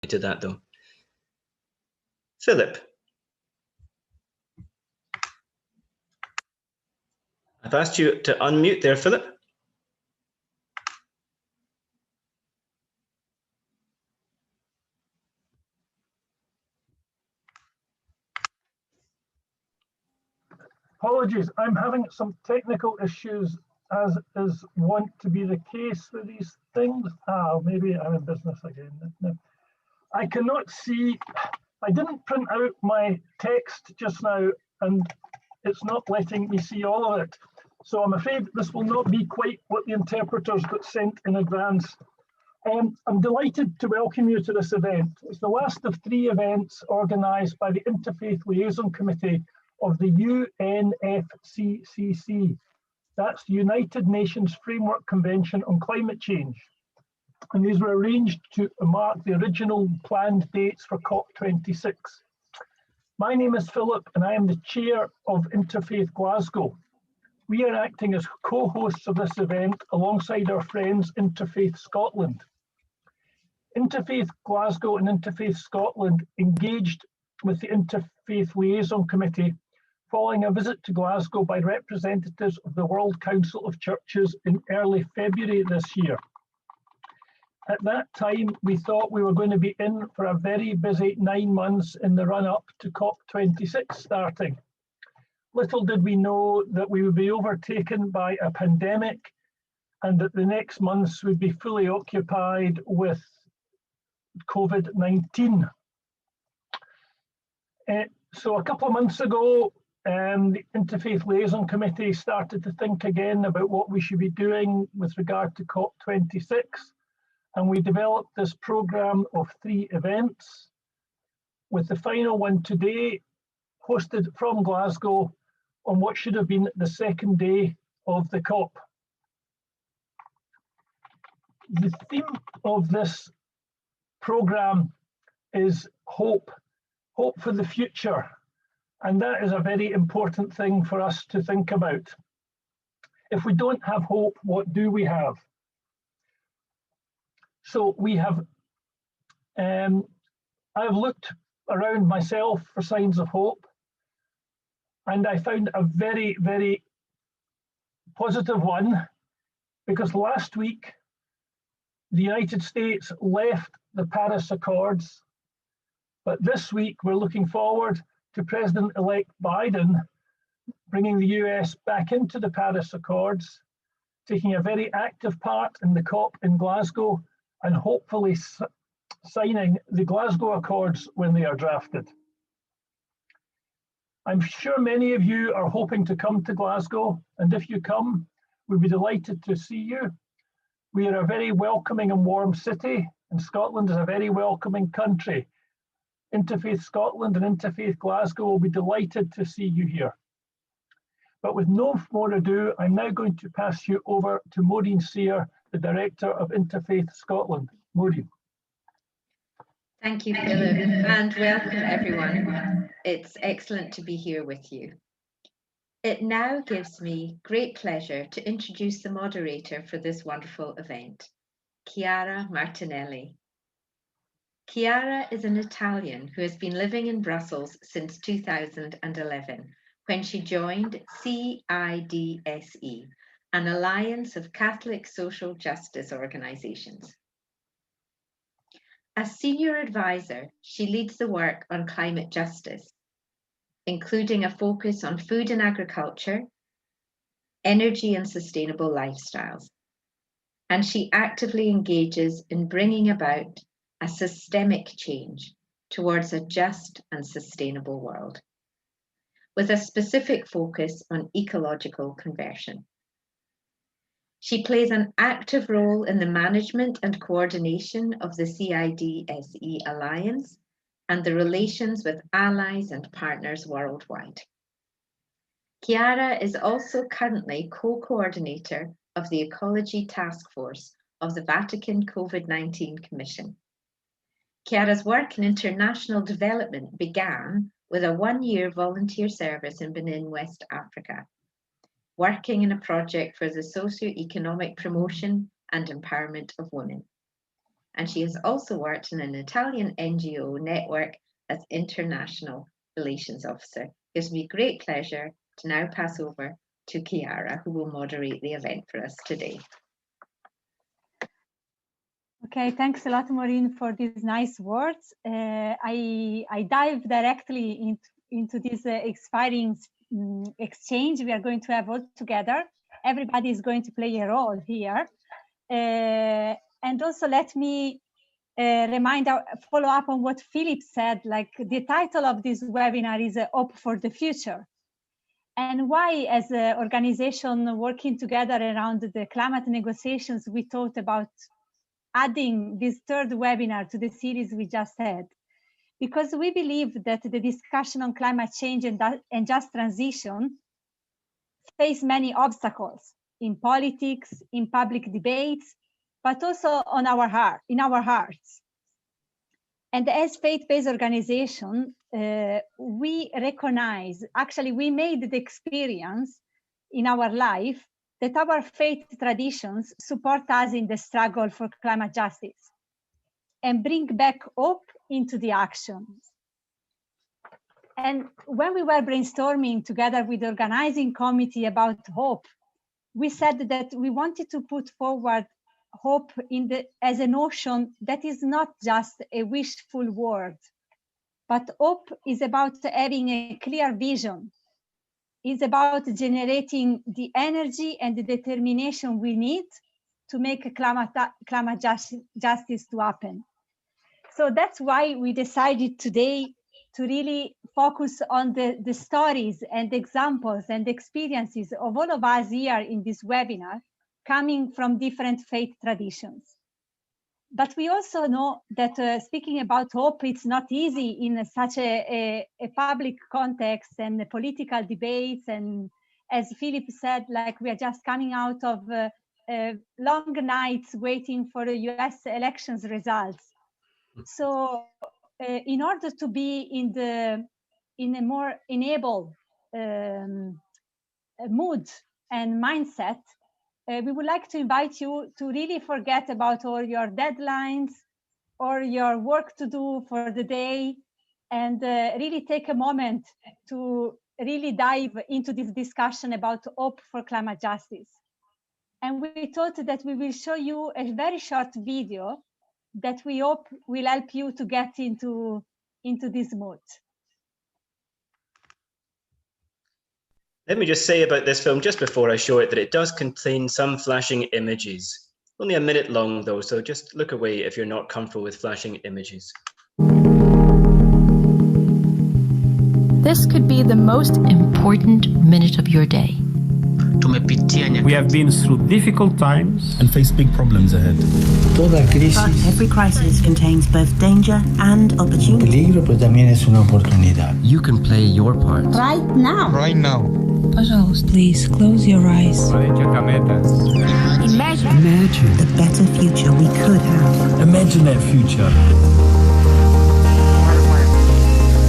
to that though. Philip. I've asked you to unmute there, Philip. Apologies, I'm having some technical issues, as is wont to be the case with these things. Maybe I'm in business again. No. I cannot see, I didn't print out my text just now, and it's not letting me see all of it. So I'm afraid this will not be quite what the interpreters got sent in advance. I'm delighted to welcome you to this event. It's the last of 3 events organised by the Interfaith Liaison Committee of the UNFCCC. That's the United Nations Framework Convention on Climate Change. And these were arranged to mark the original planned dates for COP26. My name is Philip and I am the chair of Interfaith Glasgow. We are acting as co-hosts of this event alongside our friends Interfaith Scotland. Interfaith Glasgow and Interfaith Scotland engaged with the Interfaith Liaison Committee following a visit to Glasgow by representatives of the World Council of Churches in early February this year. At that time, we thought we were going to be in for a very busy 9 months in the run-up to COP26 starting. Little did we know that we would be overtaken by a pandemic and that the next months would be fully occupied with COVID-19. So a couple of months ago, the Interfaith Liaison Committee started to think again about what we should be doing with regard to COP26, and we developed this programme of 3 events, with the final one today hosted from Glasgow on what should have been the 2nd day of the COP. The theme of this programme is hope, hope for the future. And that is a very important thing for us to think about. If we don't have hope, what do we have? So we have, I've looked around myself for signs of hope, and I found a very, very positive one, because last week, the United States left the Paris Accords, but this week we're looking forward to President-elect Biden bringing the US back into the Paris Accords, taking a very active part in the COP in Glasgow, and hopefully signing the Glasgow Accords when they are drafted. I'm sure many of you are hoping to come to Glasgow, and if you come, we'd be delighted to see you. We are a very welcoming and warm city, and Scotland is a very welcoming country. Interfaith Scotland and Interfaith Glasgow will be delighted to see you here. But with no more ado, I'm now going to pass you over to Maureen Sear, the Director of Interfaith Scotland. Maureen. Thank you, Philip, and welcome everyone. It's excellent to be here with you. It now gives me great pleasure to introduce the moderator for this wonderful event, Chiara Martinelli. Chiara is an Italian who has been living in Brussels since 2011, when she joined CIDSE, an alliance of Catholic social justice organisations. As senior advisor, she leads the work on climate justice, including a focus on food and agriculture, energy and sustainable lifestyles. And she actively engages in bringing about a systemic change towards a just and sustainable world, with a specific focus on ecological conversion. She plays an active role in the management and coordination of the CIDSE Alliance and the relations with allies and partners worldwide. Chiara is also currently co-coordinator of the Ecology Task Force of the Vatican COVID-19 Commission. Chiara's work in international development began with a 1-year volunteer service in Benin, West Africa, working in a project for the socio-economic promotion and empowerment of women. and she has also worked in an Italian NGO network as International Relations Officer. It gives me great pleasure to now pass over to Chiara, who will moderate the event for us today. Okay, thanks a lot, Maureen, for these nice words. I dive directly into this exciting exchange we are going to have all together. Everybody is going to play a role here. And also let me follow up on what Philip said, like the title of this webinar is Hope for the Future. And why, as an organization working together around the climate negotiations, we thought about adding this third webinar to the series we just had. Because we believe that the discussion on climate change and just transition face many obstacles in politics, in public debates, but also in our hearts. And as faith-based organization, we recognize, actually we made the experience in our life that our faith traditions support us in the struggle for climate justice and bring back hope into the actions. And when we were brainstorming together with the organizing committee about hope, we said that we wanted to put forward hope as a notion that is not just a wishful word, but hope is about having a clear vision. It's about generating the energy and the determination we need to make climate justice to happen. So that's why we decided today to really focus on the stories and examples and experiences of all of us here in this webinar, coming from different faith traditions. But we also know that speaking about hope, it's not easy in such a public context and the political debates. And as Philip said, like we are just coming out of long nights waiting for the US elections results. So in order to be in a more enabled mood and mindset, we would like to invite you to really forget about all your deadlines or your work to do for the day, and really take a moment to really dive into this discussion about hope for climate justice. And we thought that we will show you a very short video that we hope will help you to get into this mood. Let me just say about this film, just before I show it, that it does contain some flashing images. Only a minute long though, so just look away if you're not comfortable with flashing images. This could be the most important minute of your day. We have been through difficult times and face big problems ahead. But every crisis contains both danger and opportunity. Peligro, pero también es una oportunidad. You can play your part. Right now. Right now. Please close your eyes. Imagine the better future we could have. Imagine that future.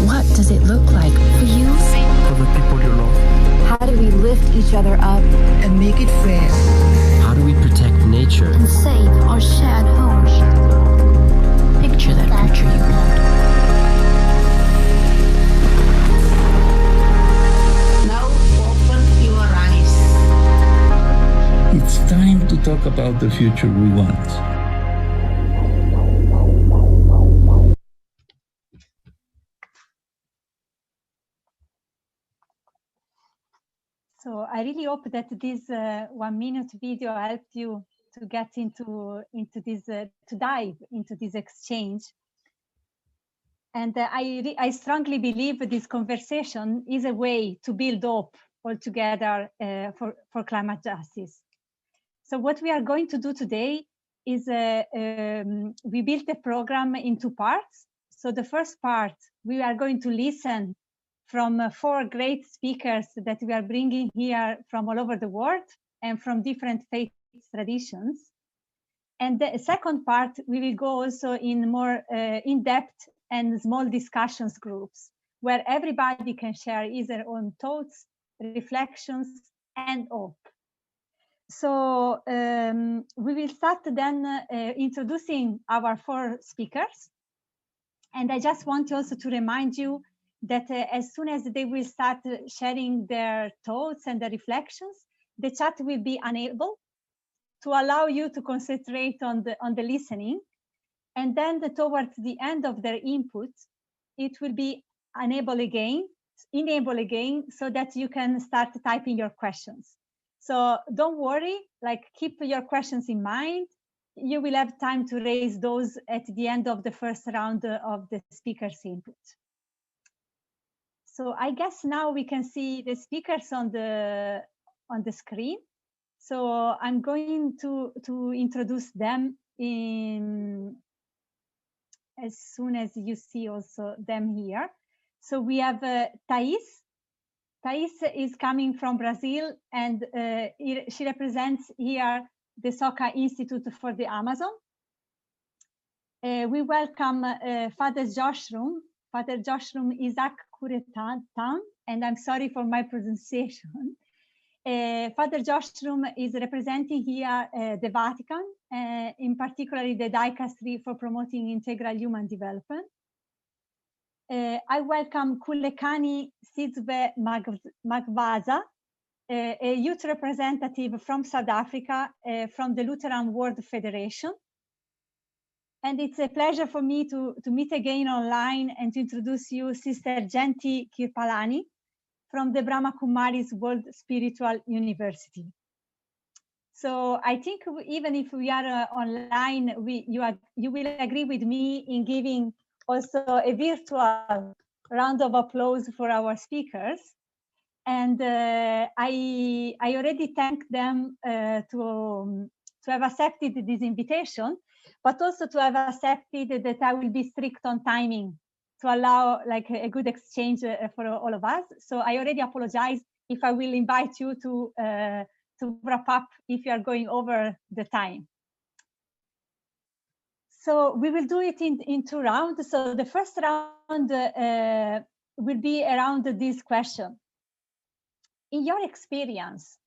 what does it look like for you? For the people you love. How do we lift each other up And make it fair. How do we protect nature? and save our shared home? Picture that future you want. Now open your eyes. It's time to talk about the future we want. So I really hope that this 1 minute video helped you to get into this, to dive into this exchange. And I strongly believe this conversation is a way to build hope altogether for climate justice. So what we are going to do today is we built a program in 2 parts. So the first part, we are going to listen from 4 great speakers that we are bringing here from all over the world and from different faith traditions. And the second part, we will go also in more in-depth and small discussions groups where everybody can share his or her own thoughts, reflections, and hope. So we will start then introducing our 4 speakers. And I just want also to remind you that as soon as they will start sharing their thoughts and their reflections, the chat will be enabled to allow you to concentrate on the listening. And then towards the end of their input, it will be enable again, so that you can start typing your questions. So don't worry, like keep your questions in mind. You will have time to raise those at the end of the first round of the speakers' input. So I guess now we can see the speakers on the screen. So I'm going to introduce them as soon as you see also them here. So we have Thais. Thais is coming from Brazil, and she represents here the SOCA Institute for the Amazon. We welcome Father Joshrum. Father Joshrum Isaac Kuretan, and I'm sorry for my pronunciation. Father Joshrum is representing here the Vatican, in particular the Dicastery for Promoting Integral Human Development. I welcome Kulekani Sidzwe Magwaza, a youth representative from South Africa, from the Lutheran World Federation. And it's a pleasure for me to meet again online and to introduce you Sister Jenti Kirpalani from the Brahma Kumaris World Spiritual University. So I think even if we are online, you will agree with me in giving also a virtual round of applause for our speakers. And I already thanked them to have accepted this invitation, but also to have accepted that I will be strict on timing to allow like a good exchange for all of us. So I already apologize if I will invite you to wrap up if you are going over the time. So we will do it in 2 rounds. So the first round will be around this question. In your experience,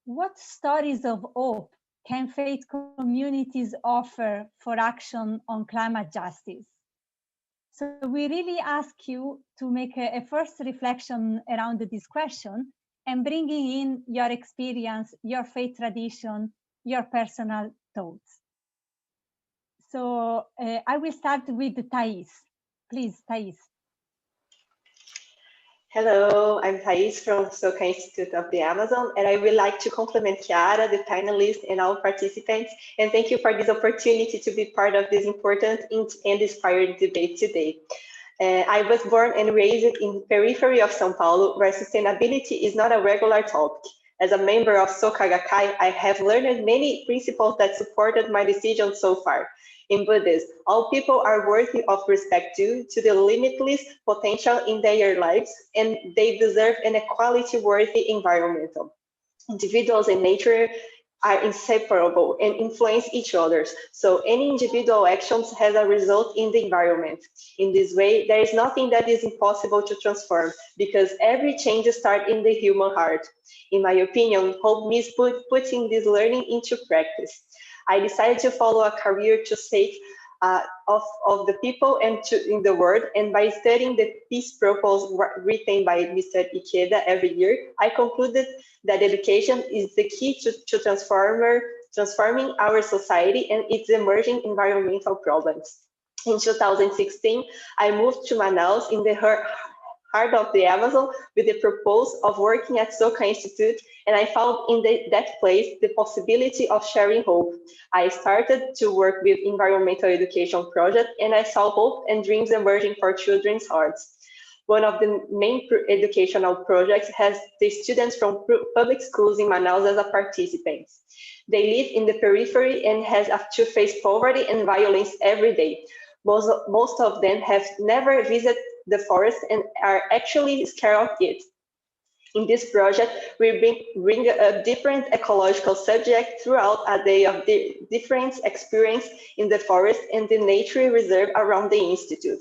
what stories of hope can faith communities offer for action on climate justice? So we really ask you to make a first reflection around this question and bringing in your experience, your faith tradition, your personal thoughts. So I will start with Thais. Please, Thais. Hello, I'm Thais from SOCA Institute of the Amazon, and I would like to compliment Chiara, the panelists, and all participants, and thank you for this opportunity to be part of this important and inspiring debate today. I was born and raised in the periphery of São Paulo, where sustainability is not a regular topic. As a member of SOCA Gakkai, I have learned many principles that supported my decision so far. In Buddhism, all people are worthy of respect due to the limitless potential in their lives, and they deserve an equality-worthy environment. Individuals and nature are inseparable and influence each other, so any individual actions has a result in the environment. In this way, there is nothing that is impossible to transform, because every change starts in the human heart. In my opinion, hope means putting this learning into practice. I decided to follow a career to sake of the people and in the world, and by studying the peace proposal written by Mr. Ikeda every year, I concluded that education is the key to transforming our society and its emerging environmental problems. In 2016, I moved to Manaus in the heart of the Amazon with the purpose of working at SOCA Institute, and I found in that place the possibility of sharing hope. I started to work with environmental education project, and I saw hope and dreams emerging for children's hearts. One of the main educational projects has the students from public schools in Manaus as a participants. They live in the periphery and have to face poverty and violence every day. Most of them have never visited the forest and are actually scared of it. In this project, we bring a different ecological subject throughout a day of different experience in the forest and the nature reserve around the institute.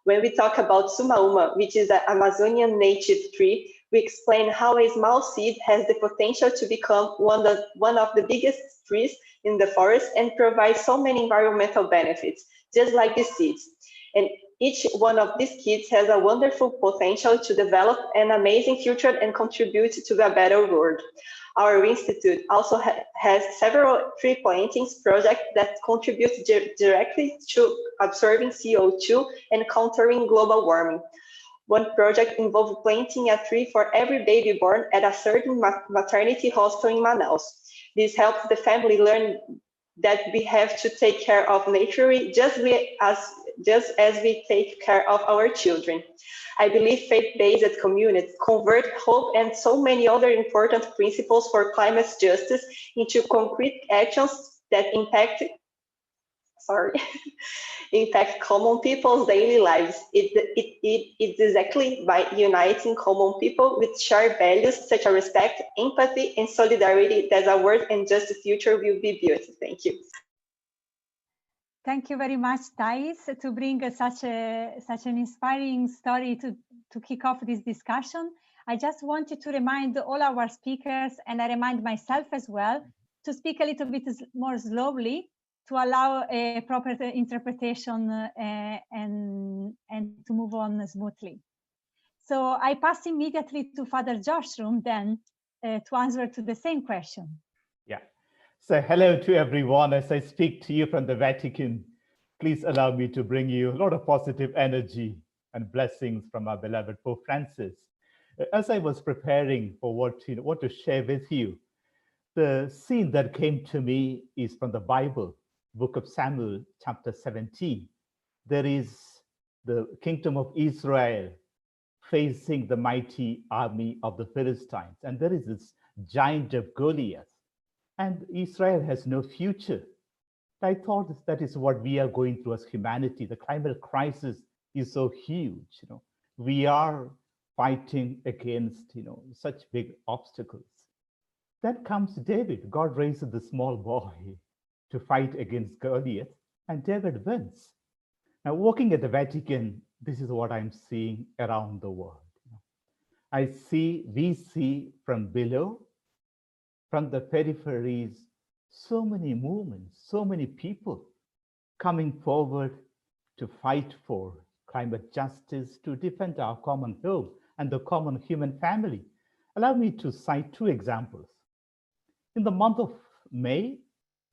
When we talk about Sumauma, which is an Amazonian native tree, We explain how a small seed has the potential to become one of the biggest trees in the forest and provide so many environmental benefits, just like the seeds. And each one of these kids has a wonderful potential to develop an amazing future and contribute to a better world. Our institute also has several tree plantings projects that contribute directly to absorbing CO2 and countering global warming. One project involves planting a tree for every baby born at a certain maternity hospital in Manaus. This helps the family learn that we have to take care of nature just as we take care of our children. I believe faith-based communities convert hope and so many other important principles for climate justice into concrete actions that impact common people's daily lives. It's exactly by uniting common people with shared values such as respect, empathy, and solidarity that a world and just future will be built. Thank you. Thank you very much, Thais, to bring such an inspiring story to kick off this discussion. I just wanted to remind all our speakers, and I remind myself as well, to speak a little bit more slowly to allow a proper interpretation and to move on smoothly. So I pass immediately to Father Joshua then to answer to the same question. Yeah. So hello to everyone. As I speak to you from the Vatican, please allow me to bring you a lot of positive energy and blessings from our beloved Pope Francis. As I was preparing for what to share with you, the scene that came to me is from the Bible, Book of Samuel, chapter 17. There is the kingdom of Israel facing the mighty army of the Philistines, and there is this giant of Goliath. And Israel has no future. I thought that is what we are going through as humanity. The climate crisis is so huge. We are fighting against such big obstacles. Then comes David. God raises the small boy to fight against Goliath, and David wins. Now, walking at the Vatican, this is what I'm seeing around the world. We see from below, from the peripheries, so many movements, so many people coming forward to fight for climate justice, to defend our common home and the common human family. Allow me to cite two examples. In the month of May,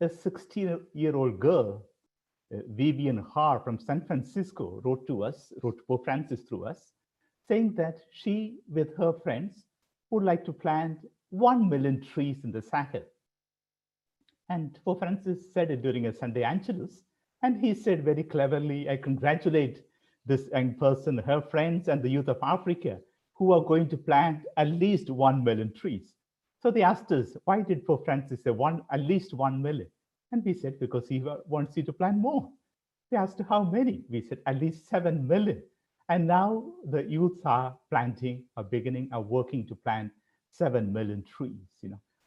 a 16-year-old girl, Vivian Haar from San Francisco, wrote Pope Francis through us, saying that she, with her friends, would like to plant 1 million trees in the Sahel. And Pope Francis said it during a Sunday Angelus, and he said very cleverly, I congratulate this young person, her friends, and the youth of Africa, who are going to plant at least 1 million trees. So they asked us, why did Pope Francis say at least 1 million? And we said, because he wants you to plant more. They asked how many? We said, at least 7 million. And now the youths are working to plant 7 million trees.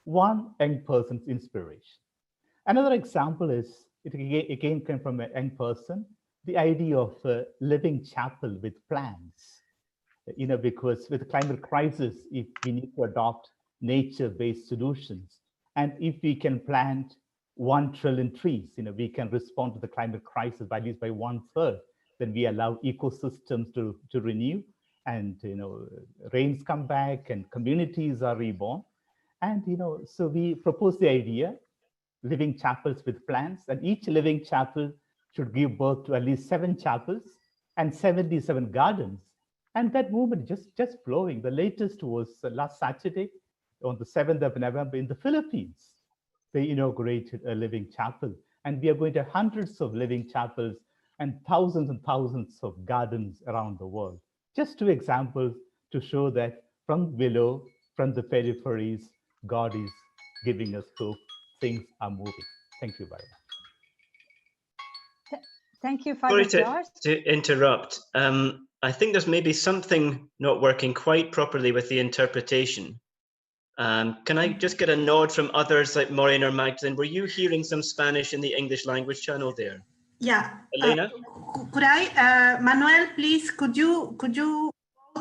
One young person's inspiration. Another example is, it again came from a young person, the idea of a living chapel with plants. Because with the climate crisis, if we need to adopt nature-based solutions, and if we can plant 1 trillion trees, we can respond to the climate crisis by at least by 1/3. Then we allow ecosystems to renew, and rains come back and communities are reborn. And so we propose the idea, living chapels with plants, and each living chapel should give birth to at least 7 chapels and 77 gardens. And that movement just flowing. The latest was last Saturday, on the 7th of November in the Philippines. They inaugurated a living chapel, and we are going to have hundreds of living chapels and thousands of gardens around the world. Just 2 examples to show that from below, from the peripheries, God is giving us hope. Things are moving. Thank you very much. Thank you, Father George. Sorry to interrupt. I think there's maybe something not working quite properly with the interpretation. Can I just get a nod from others like Maureen or Magdalene? Were you hearing some Spanish in the English language channel there? Yeah. Elena? Could I, Manuel, please, could you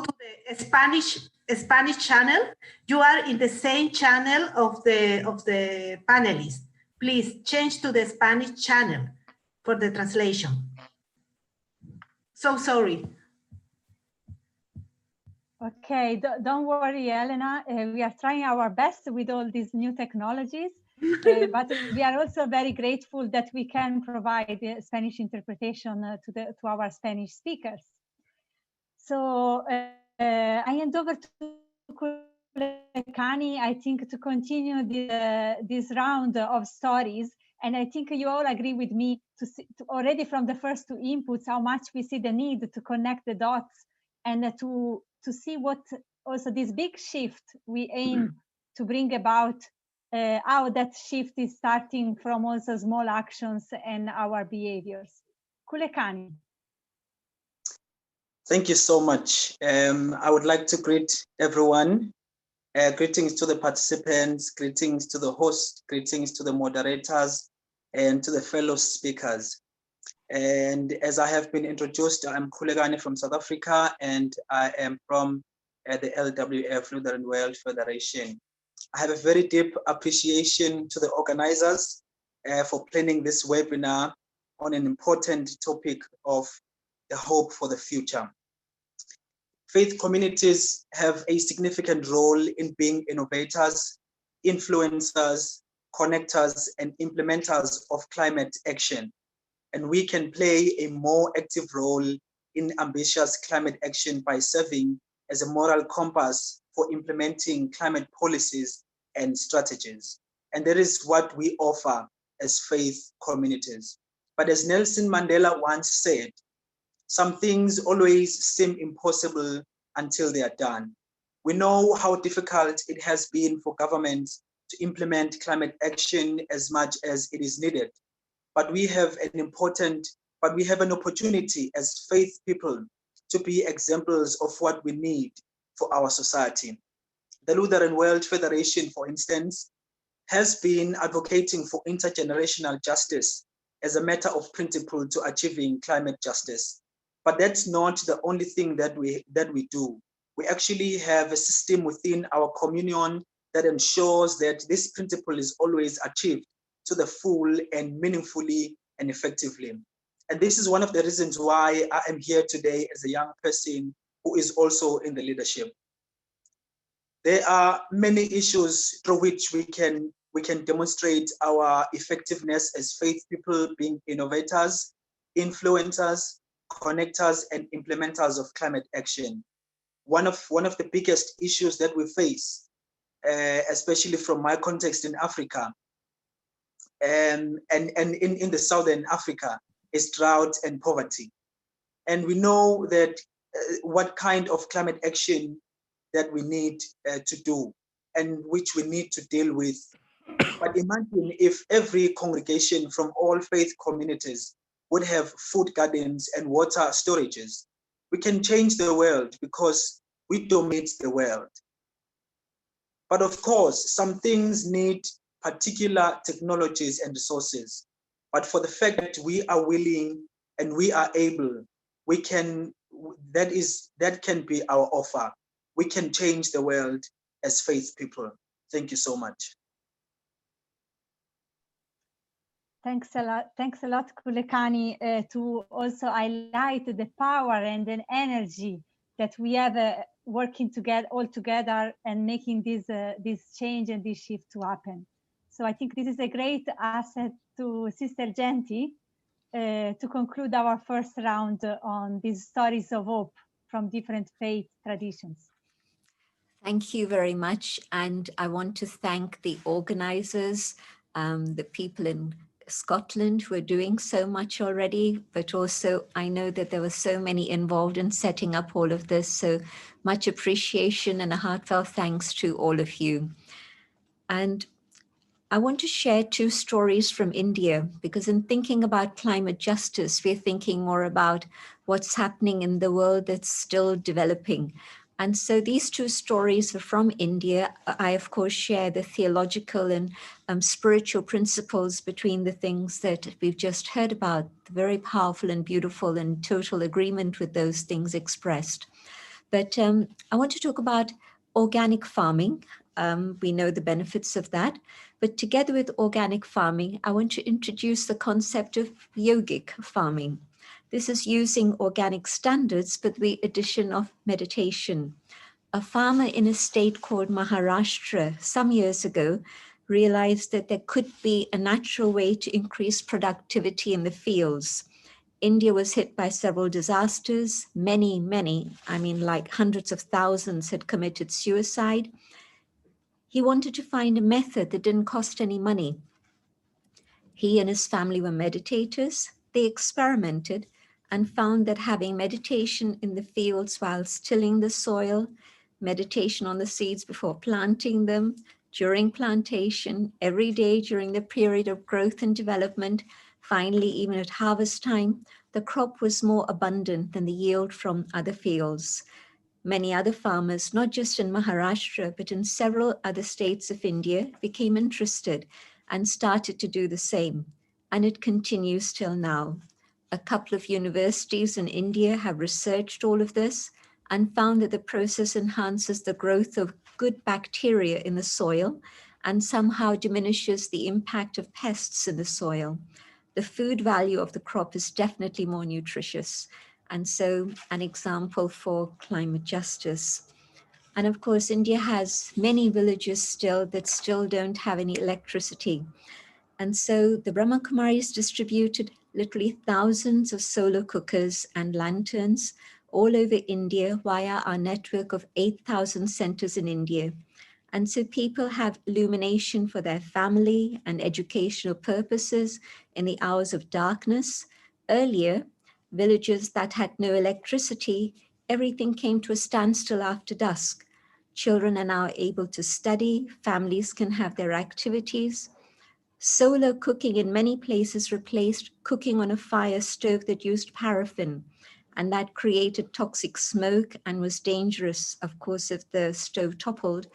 to the Spanish channel, you are in the same channel of the panelists. Please change to the Spanish channel for the translation. So sorry. Okay, don't worry, Elena. We are trying our best with all these new technologies, but we are also very grateful that we can provide Spanish interpretation to our Spanish speakers. So I hand over to Kulekani, I think, to continue this round of stories. And I think you all agree with me to already from the first two inputs, how much we see the need to connect the dots and to see what also this big shift we aim to bring about, how that shift is starting from also small actions and our behaviors. Kulekani. Thank you so much. I would like to greet everyone. Greetings to the participants, greetings to the host, greetings to the moderators, and to the fellow speakers. And as I have been introduced, I'm Kulekani from South Africa, and I am from the LWF, Lutheran World Federation. I have a very deep appreciation to the organizers for planning this webinar on an important topic of the hope for the future. Faith communities have a significant role in being innovators, influencers, connectors, and implementers of climate action. And we can play a more active role in ambitious climate action by serving as a moral compass for implementing climate policies and strategies. And that is what we offer as faith communities. But as Nelson Mandela once said, some things always seem impossible until they are done. We know how difficult it has been for governments to implement climate action as much as it is needed. But we have an opportunity as faith people to be examples of what we need for our society. The Lutheran World Federation, for instance, has been advocating for intergenerational justice as a matter of principle to achieving climate justice. But that's not the only thing that we do. We actually have a system within our communion that ensures that this principle is always achieved to the full and meaningfully and effectively. And this is one of the reasons why I am here today as a young person who is also in the leadership. There are many issues through which we can demonstrate our effectiveness as faith people, being innovators, influencers, connectors, and implementers of climate action. One of the biggest issues that we face, especially from my context in Africa, and in the Southern Africa, is drought and poverty. And we know that what kind of climate action that we need to do and which we need to deal with. But imagine if every congregation from all faith communities would have food gardens and water storages. We can change the world because we dominate the world. But of course, some things need particular technologies and resources. But for the fact that we are willing and we are able, that can be our offer. We can change the world as faith people. Thank you so much. Thanks a lot, Kulekani, to also highlight the power and the energy that we have working together, all together, and making this change and this shift to happen. So I think this is a great asset to Sister Genti to conclude our first round on these stories of hope from different faith traditions. Thank you very much. And I want to thank the organizers, the people in Scotland who are doing so much already, but also I know that there were so many involved in setting up all of this. So much appreciation and a heartfelt thanks to all of you. And I want to share two stories from India, because in thinking about climate justice, we're thinking more about what's happening in the world that's still developing. And so these two stories are from India. I, of course, share the theological and spiritual principles between the things that we've just heard about, very powerful and beautiful and total agreement with those things expressed. But I want to talk about organic farming. We know the benefits of that, but together with organic farming, I want to introduce the concept of yogic farming. This is using organic standards, but the addition of meditation. A farmer in a state called Maharashtra some years ago realized that there could be a natural way to increase productivity in the fields. India was hit by several disasters. Many, I mean like hundreds of thousands had committed suicide. He wanted to find a method that didn't cost any money. He and his family were meditators. They experimented and found that having meditation in the fields while tilling the soil, meditation on the seeds before planting them, during plantation, every day during the period of growth and development, finally, even at harvest time, the crop was more abundant than the yield from other fields. Many other farmers, not just in Maharashtra, but in several other states of India, became interested and started to do the same. And it continues till now. A couple of universities in India have researched all of this and found that the process enhances the growth of good bacteria in the soil and somehow diminishes the impact of pests in the soil. The food value of the crop is definitely more nutritious. And so an example for climate justice. And of course, India has many villages still that still don't have any electricity. And so the Brahma Kumaris distributed literally thousands of solar cookers and lanterns all over India via our network of 8,000 centers in India. And so people have illumination for their family and educational purposes in the hours of darkness. Earlier, villages that had no electricity, everything came to a standstill after dusk. Children are now able to study, families can have their activities. Solar cooking in many places replaced cooking on a fire stove that used paraffin, and that created toxic smoke and was dangerous, of course, if the stove toppled.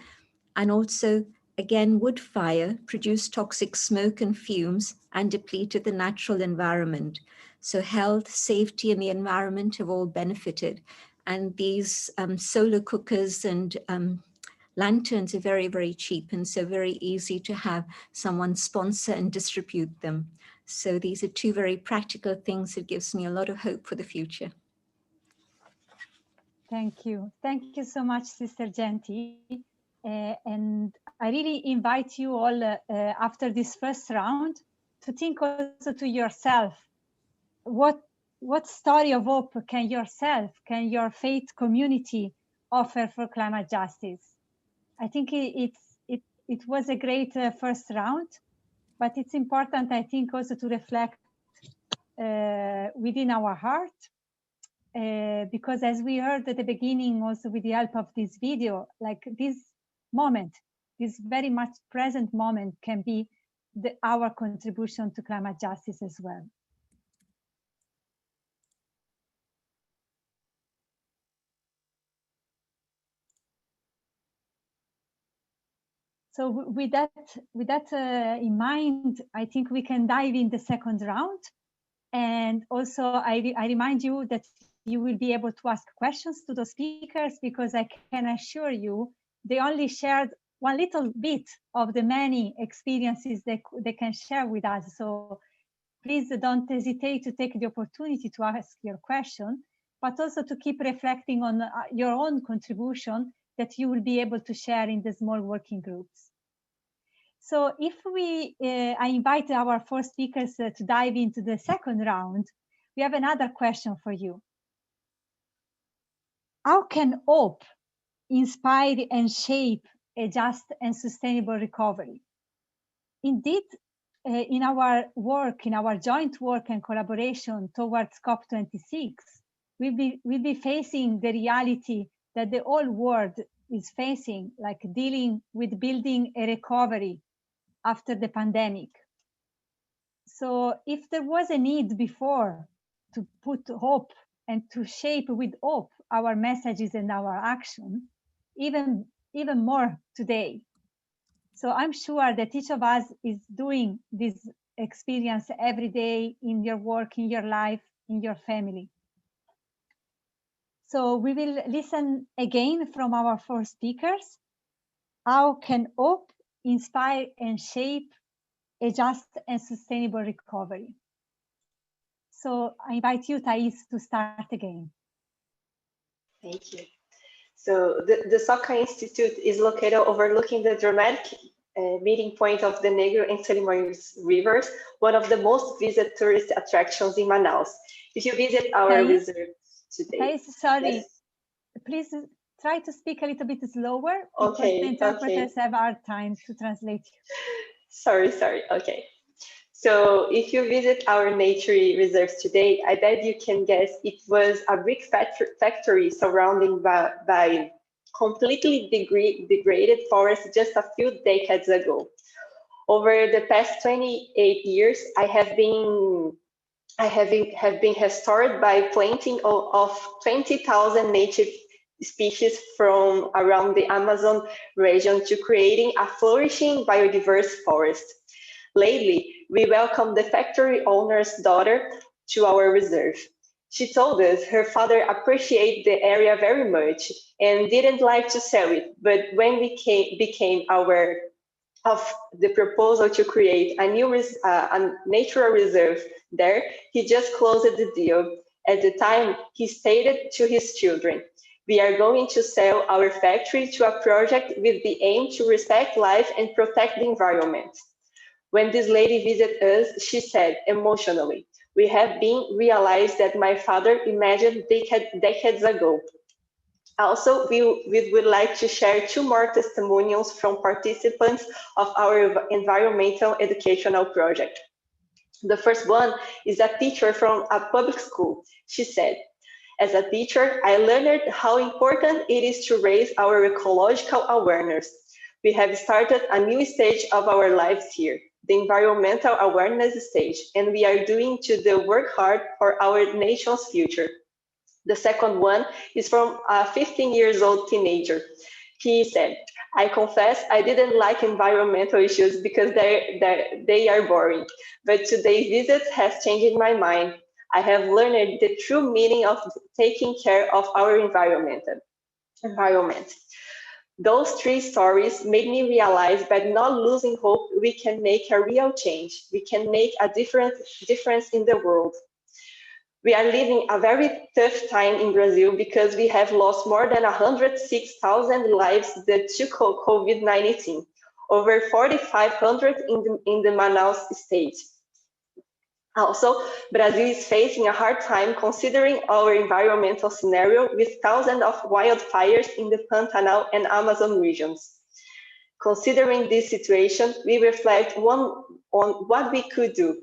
And also, again, wood fire produced toxic smoke and fumes and depleted the natural environment. So health, safety, and the environment have all benefited. And these solar cookers and lanterns are very, very cheap, and so very easy to have someone sponsor and distribute them. So these are two very practical things that gives me a lot of hope for the future. Thank you. Thank you so much, Sister Genti. And I really invite you all after this first round to think also to yourself, what story of hope can your faith community offer for climate justice? I think it was a great first round, but it's important, I think, also to reflect within our heart, because as we heard at the beginning, also with the help of this video, like this moment, this very much present moment can be our contribution to climate justice as well. So with that in mind, I think we can dive in the second round. And also I remind you that you will be able to ask questions to the speakers, because I can assure you, they only shared one little bit of the many experiences they can share with us. So please don't hesitate to take the opportunity to ask your question, but also to keep reflecting on your own contribution that you will be able to share in the small working groups. So if I invite our four speakers to dive into the second round, we have another question for you. How can hope inspire and shape a just and sustainable recovery? Indeed, in our work, in our joint work and collaboration towards COP26, we'll be facing the reality that the whole world is facing, like dealing with building a recovery after the pandemic. So if there was a need before to put hope and to shape with hope our messages and our action, even more today. So I'm sure that each of us is doing this experience every day in your work, in your life, in your family. So we will listen again from our four speakers. How can hope inspire and shape a just and sustainable recovery? So I invite you, Thais, to start again. Thank you. So the Soca Institute is located overlooking the dramatic meeting point of the Negro and Solimões rivers, one of the most visited tourist attractions in Manaus. If you visit our reserve today. Thais, sorry, yes. Please try to speak a little bit slower because the interpreters have a hard time to translate you. Sorry, okay. So if you visit our nature reserves today, I bet you can guess it was a brick factory surrounded by completely degraded forests just a few decades ago. Over the past 28 years, I have been restored by planting of 20,000 native species from around the Amazon region to creating a flourishing biodiverse forest. Lately, we welcomed the factory owner's daughter to our reserve. She told us her father appreciated the area very much and didn't like to sell it, but when we became aware of the proposal to create a new a natural reserve there, he just closed the deal. At the time, he stated to his children, "We are going to sell our factory to a project with the aim to respect life and protect the environment." When this lady visited us, she said emotionally, "We have been realized that my father imagined decades ago." Also, we would like to share two more testimonials from participants of our environmental educational project. The first one is a teacher from a public school. She said, "As a teacher, I learned how important it is to raise our ecological awareness. We have started a new stage of our lives here, the environmental awareness stage, and we are doing to work hard for our nation's future." The second one is from a 15-year-old teenager. He said, "I confess I didn't like environmental issues because they are boring, but today's visit has changed my mind. I have learned the true meaning of taking care of our environment. Those three stories made me realize that not losing hope, we can make a real change. We can make a difference in the world. We are living a very tough time in Brazil because we have lost more than 106,000 lives due to COVID-19, over 4,500 in the Manaus state. Also, Brazil is facing a hard time considering our environmental scenario with thousands of wildfires in the Pantanal and Amazon regions. Considering this situation, we reflect on what we could do.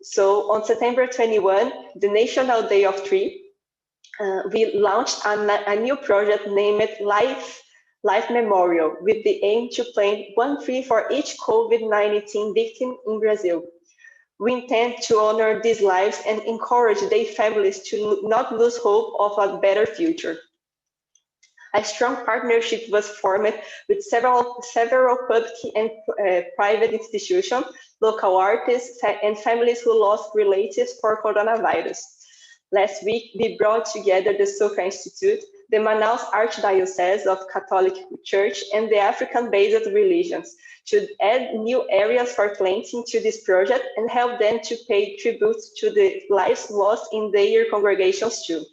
So on September 21, the National Day of Tree, we launched a new project named Life Memorial with the aim to plant one tree for each COVID-19 victim in Brazil. We intend to honor these lives and encourage their families to not lose hope of a better future. A strong partnership was formed with several public and private institutions, local artists, and families who lost relatives for coronavirus. Last week, we brought together the Soca Institute, the Manaus Archdiocese of Catholic Church, and the African-based religions to add new areas for planting to this project and help them to pay tribute to the lives lost in their congregations too.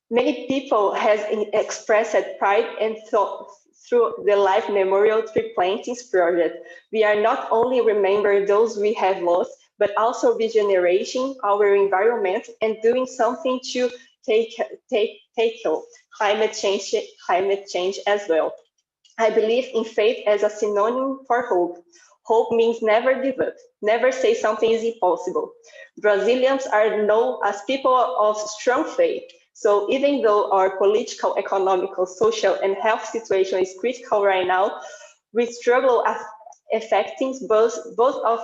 Many people have expressed pride and thought through the Life Memorial Tree Plantings project. We are not only remembering those we have lost, but also regenerating our environment and doing something to tackle climate change as well. I believe in faith as a synonym for hope. Hope means never give up, never say something is impossible. Brazilians are known as people of strong faith. So even though our political, economical, social, and health situation is critical right now, we struggle affecting both of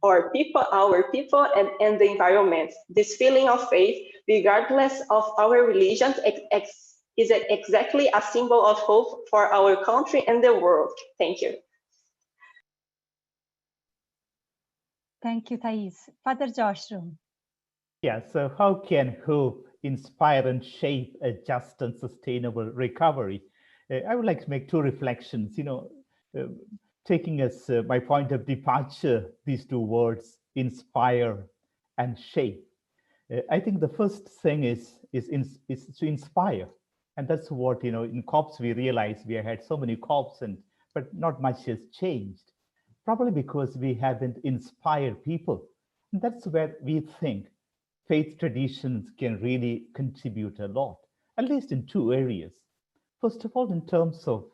our people and the environment. This feeling of faith, regardless of our religion, is exactly a symbol of hope for our country and the world. Thank you. Thank you, Thais. Father Joshua. Yeah, so how can hope inspire and shape a just and sustainable recovery? I would like to make two reflections, taking as my point of departure, these two words, inspire and shape. I think the first thing is to inspire. And that's what, in COPs, we realized we had so many COPs, but not much has changed, probably because we haven't inspired people. And that's where we think faith traditions can really contribute a lot, at least in two areas. First of all, in terms of,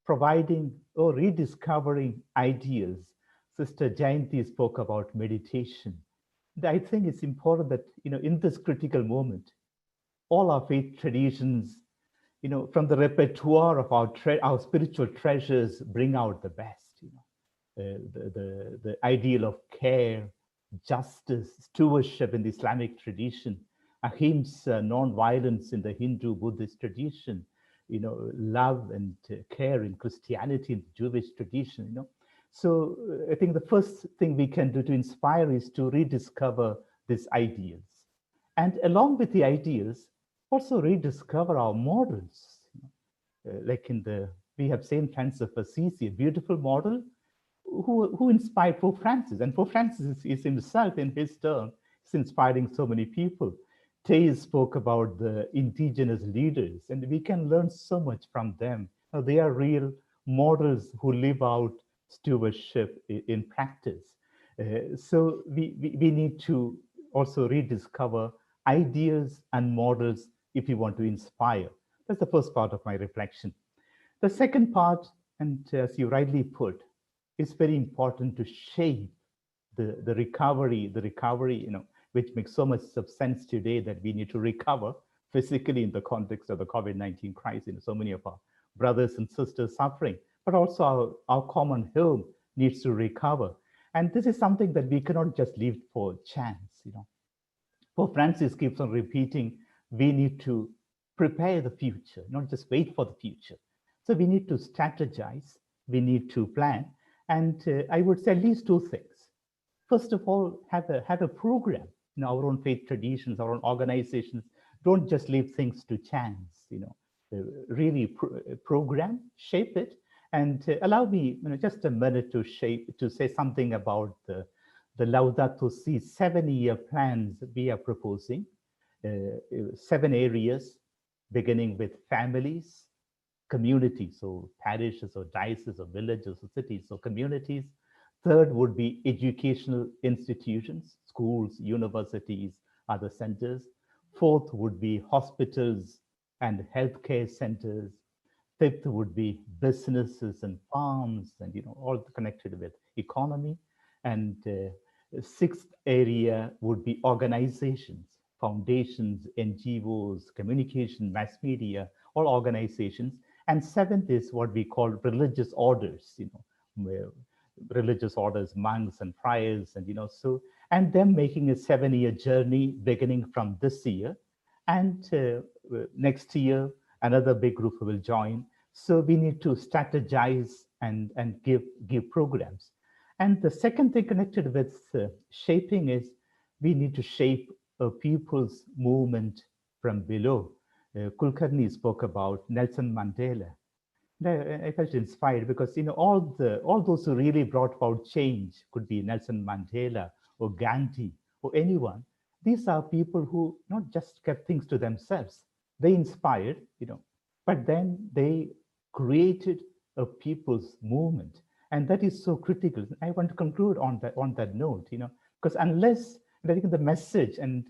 providing or rediscovering ideas. Sister Jayanti spoke about meditation. And I think it's important that, in this critical moment, all our faith traditions, from the repertoire of our spiritual treasures, bring out the best. The ideal of care, justice, stewardship in the Islamic tradition, ahimsa, non-violence in the Hindu Buddhist tradition, love and care in Christianity and Jewish tradition. So I think the first thing we can do to inspire is to rediscover these ideals, and along with the ideals, also rediscover our models. Like we have Saint Francis of Assisi, a beautiful model who inspired Pope Francis, and Pope Francis is himself in his turn is inspiring so many people. Thais spoke about the indigenous leaders, and we can learn so much from them. They are real models who live out stewardship in practice. So we need to also rediscover ideas and models if we want to inspire. That's the first part of my reflection. The second part, and as you rightly put, it's very important to shape the recovery, which makes so much of sense today that we need to recover physically in the context of the COVID-19 crisis. So many of our brothers and sisters suffering, but also our common home needs to recover. And this is something that we cannot just leave for chance. Pope Francis keeps on repeating, we need to prepare the future, not just wait for the future. So we need to strategize, we need to plan. And I would say at least two things. First of all, have a program. Our own faith traditions, our own organizations, don't just leave things to chance. Really program, shape it, and allow me, just a minute to say something about the Laudato Si 7-year plans we are proposing. 7 areas, beginning with families, communities, so parishes or dioceses or villages or cities or communities. Third would be educational institutions, schools, universities, other centers. Fourth would be hospitals and healthcare centers. Fifth would be businesses and farms and all connected with economy. And sixth area would be organizations, foundations, NGOs, communication, mass media, all organizations. And seventh is what we call religious orders, where religious orders, monks and friars, and them making a 7-year journey beginning from this year. And next year, another big group will join. So we need to strategize and give programs. And the second thing connected with shaping is we need to shape a people's movement from below. Kulkarni spoke about Nelson Mandela. I felt inspired because all those who really brought about change, could be Nelson Mandela or Gandhi or anyone. These are people who not just kept things to themselves. They inspired, but then they created a people's movement, and that is so critical. I want to conclude on that note, because unless, I think the message, and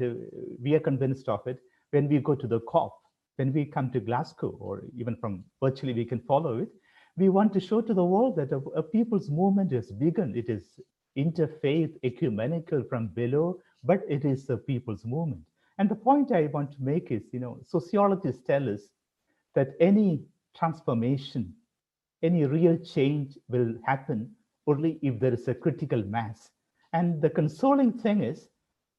we are convinced of it, when we go to the COP, when we come to Glasgow, or even from virtually we can follow it, we want to show to the world that a people's movement has begun. It is interfaith, ecumenical from below, but it is a people's movement. And the point I want to make is, sociologists tell us that any transformation, any real change will happen only if there is a critical mass. And the consoling thing is,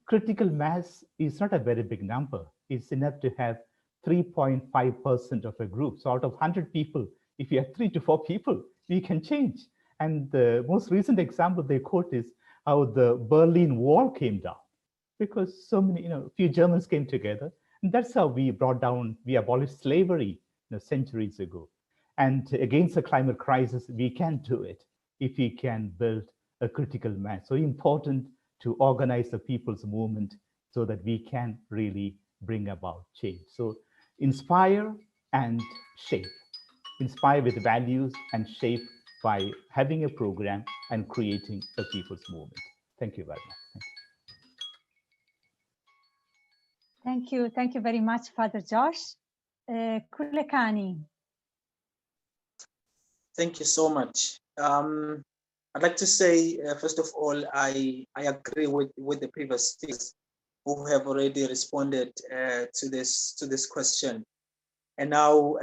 critical mass is not a very big number. It's enough to have 3.5% of a group. So out of 100 people, if you have 3 to 4 people, we can change. And the most recent example they quote is how the Berlin Wall came down, because so many, a few Germans came together, and that's how we abolished slavery, centuries ago. And against the climate crisis, we can do it if we can build a critical mass. So important to organize the people's movement so that we can really bring about change. So inspire and shape. Inspire with values and shape by having a program and creating a people's movement. Thank you very much. Thank you. Thank you very much, Father Josh. Kulekani. Thank you so much. I'd like to say, first of all, I agree with the previous speakers who have already responded to this question. And now,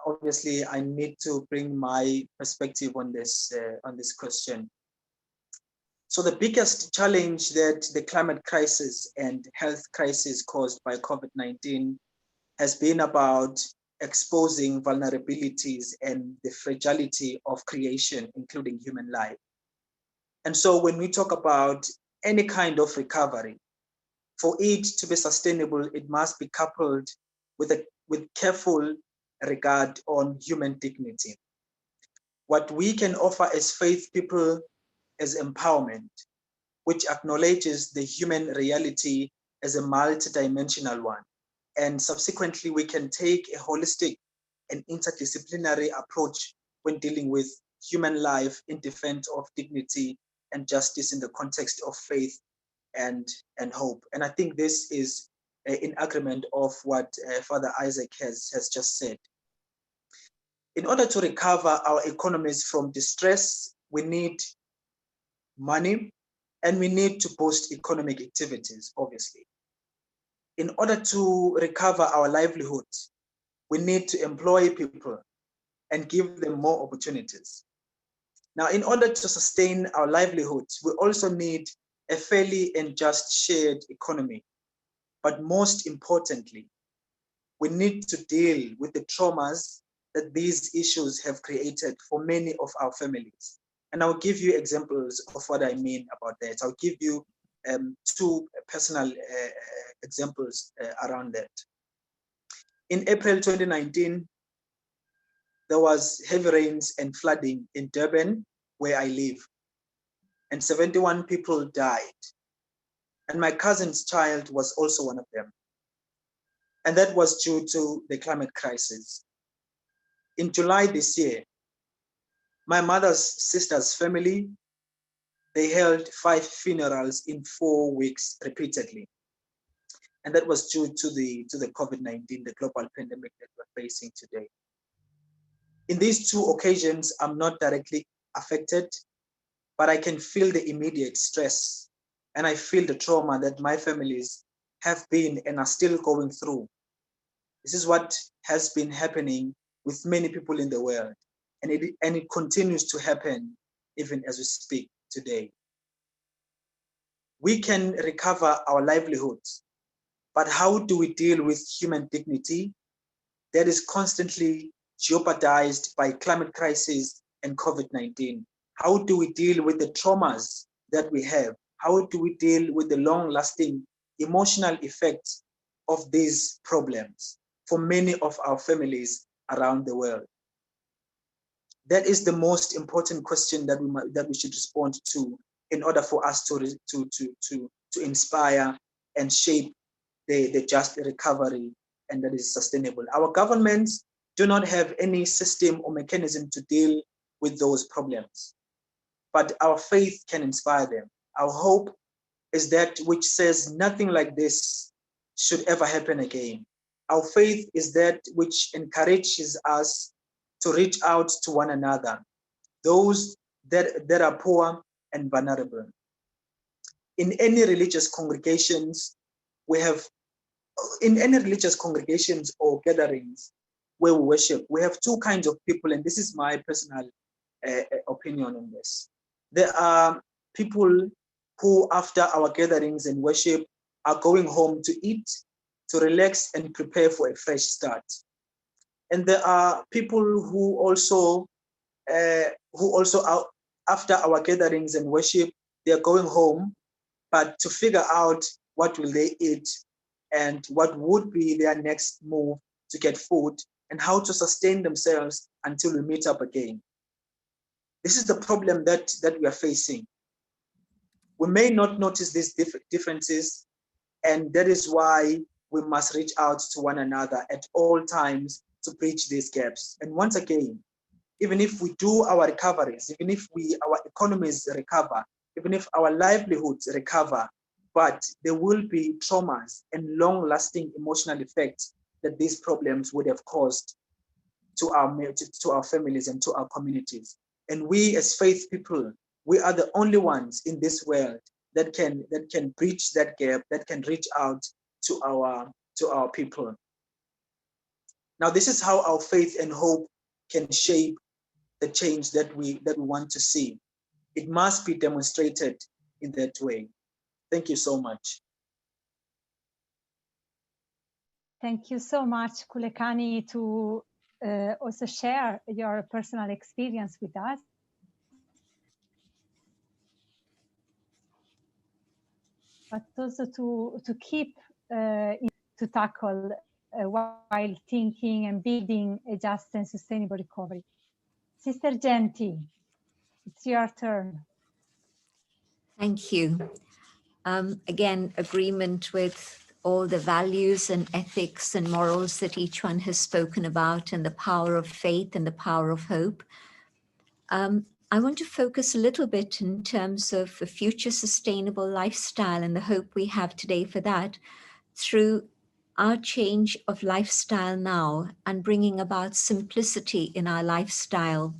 obviously, I need to bring my perspective on this question. So the biggest challenge that the climate crisis and health crisis caused by COVID-19 has been about exposing vulnerabilities and the fragility of creation, including human life. And so when we talk about any kind of recovery, for it to be sustainable, it must be coupled with careful regard on human dignity. What we can offer as faith people is empowerment, which acknowledges the human reality as a multidimensional one. And subsequently, we can take a holistic and interdisciplinary approach when dealing with human life in defense of dignity and justice in the context of faith and hope. And I think this is in agreement of what Father Isaac has just said. In order to recover our economies from distress, we need money and we need to boost economic activities, obviously. In order to recover our livelihoods, we need to employ people and give them more opportunities. Now, in order to sustain our livelihoods, we also need a fairly and just shared economy. But most importantly, we need to deal with the traumas that these issues have created for many of our families. And I'll give you examples of what I mean about that. I'll give you two personal examples around that. In April 2019, there was heavy rains and flooding in Durban, where I live, and 71 people died. And my cousin's child was also one of them. And that was due to the climate crisis. In July this year, my mother's sister's family, they held 5 funerals in 4 weeks repeatedly. And that was due to the COVID-19, the global pandemic that we're facing today. In these 2 occasions, I'm not directly affected, but I can feel the immediate stress, and I feel the trauma that my families have been and are still going through. This is what has been happening with many people in the world, and it continues to happen even as we speak today. We can recover our livelihoods, but how do we deal with human dignity that is constantly jeopardized by climate crisis and COVID-19? How do we deal with the traumas that we have? How do we deal with the long-lasting emotional effects of these problems for many of our families around the world? That is the most important question that we should respond to in order for us to inspire and shape the just recovery and that is sustainable. Our governments do not have any system or mechanism to deal with those problems, but our faith can inspire them. Our hope is that which says nothing like this should ever happen again. Our faith is that which encourages us to reach out to one another, those that are poor and vulnerable. In any religious congregations, or gatherings where we worship, we have 2 kinds of people, and this is my personal opinion on this. There are people who, after our gatherings and worship, are going home to eat, to relax, and prepare for a fresh start. And there are people who also are, after our gatherings and worship, they're going home, but to figure out what will they eat and what would be their next move to get food and how to sustain themselves until we meet up again. This is the problem that we are facing. We may not notice these differences, and that is why we must reach out to one another at all times to bridge these gaps. And once again, even if we do our recoveries, even if our economies recover, even if our livelihoods recover, but there will be traumas and long-lasting emotional effects that these problems would have caused to our families and to our communities. And we as faith people, we are the only ones in this world that can bridge that gap, that can reach out to our people. Now, this is how our faith and hope can shape the change that we want to see. It must be demonstrated in that way. Thank you so much. Thank you so much, Kulekani, to also share your personal experience with us. But also to keep to tackle while thinking and building a just and sustainable recovery. Sister Genti, it's your turn. Thank you. Again, agreement with all the values and ethics and morals that each one has spoken about, and the power of faith and the power of hope. I want to focus a little bit in terms of a future sustainable lifestyle and the hope we have today for that through our change of lifestyle now and bringing about simplicity in our lifestyle.